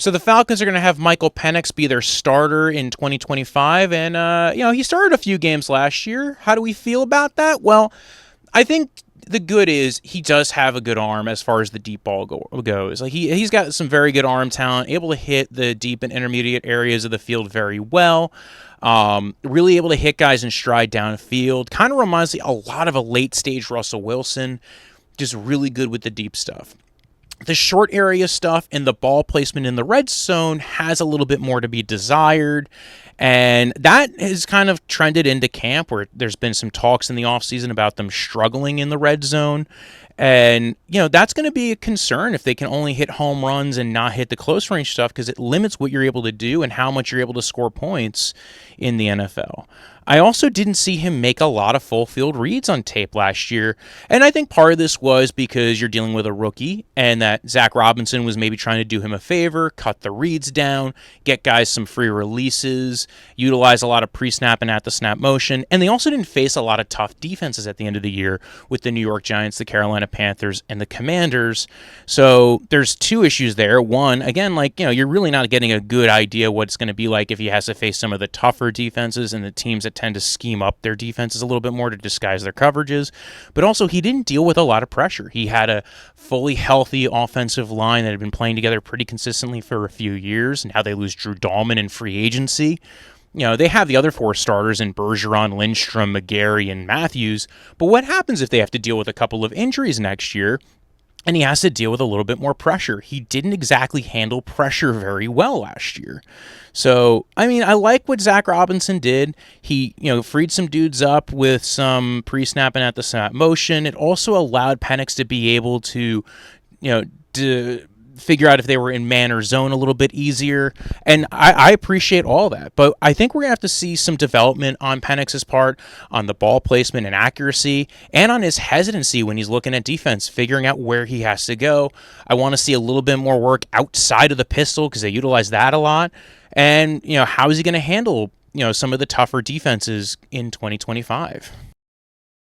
So the Falcons are going to have Michael Penix be their starter in 2025, and he started a few games last year. How do we feel about that? Well, I think the good is he does have a good arm as far as the deep ball goes. Like he's got some very good arm talent, able to hit the deep and intermediate areas of the field very well. Really able to hit guys in stride downfield. Kind of reminds me a lot of a late stage Russell Wilson. Just really good with the deep stuff. The short area stuff and the ball placement in the red zone has a little bit more to be desired. And that has kind of trended into camp where there's been some talks in the offseason about them struggling in the red zone. And, that's going to be a concern if they can only hit home runs and not hit the close range stuff because it limits what you're able to do and how much you're able to score points in the NFL. I also didn't see him make a lot of full field reads on tape last year, and I think part of this was because you're dealing with a rookie and that Zac Robinson was maybe trying to do him a favor, cut the reads down, get guys some free releases, utilize a lot of pre-snap and at-the-snap motion, and they also didn't face a lot of tough defenses at the end of the year with the New York Giants, the Carolina Panthers, and the Commanders. So there's two issues there. One, again, you're really not getting a good idea what it's going to be like if he has to face some of the tougher defenses and the teams that tend to scheme up their defenses a little bit more to disguise their coverages. But also, he didn't deal with a lot of pressure. He had a fully healthy offensive line that had been playing together pretty consistently for a few years, and how they lose Drew Dahlman in free agency. They have the other four starters in Bergeron, Lindstrom, McGarry, and Matthews. But what happens if they have to deal with a couple of injuries next year? And he has to deal with a little bit more pressure. He didn't exactly handle pressure very well last year. So, I like what Zac Robinson did. He, freed some dudes up with some pre-snap and at-the-snap motion. It also allowed Penix to be able to, to figure out if they were in man or zone a little bit easier. And I appreciate all that. But I think we're going to have to see some development on Penix's part on the ball placement and accuracy and on his hesitancy when he's looking at defense, figuring out where he has to go. I want to see a little bit more work outside of the pistol because they utilize that a lot. And, how is he going to handle, some of the tougher defenses in 2025?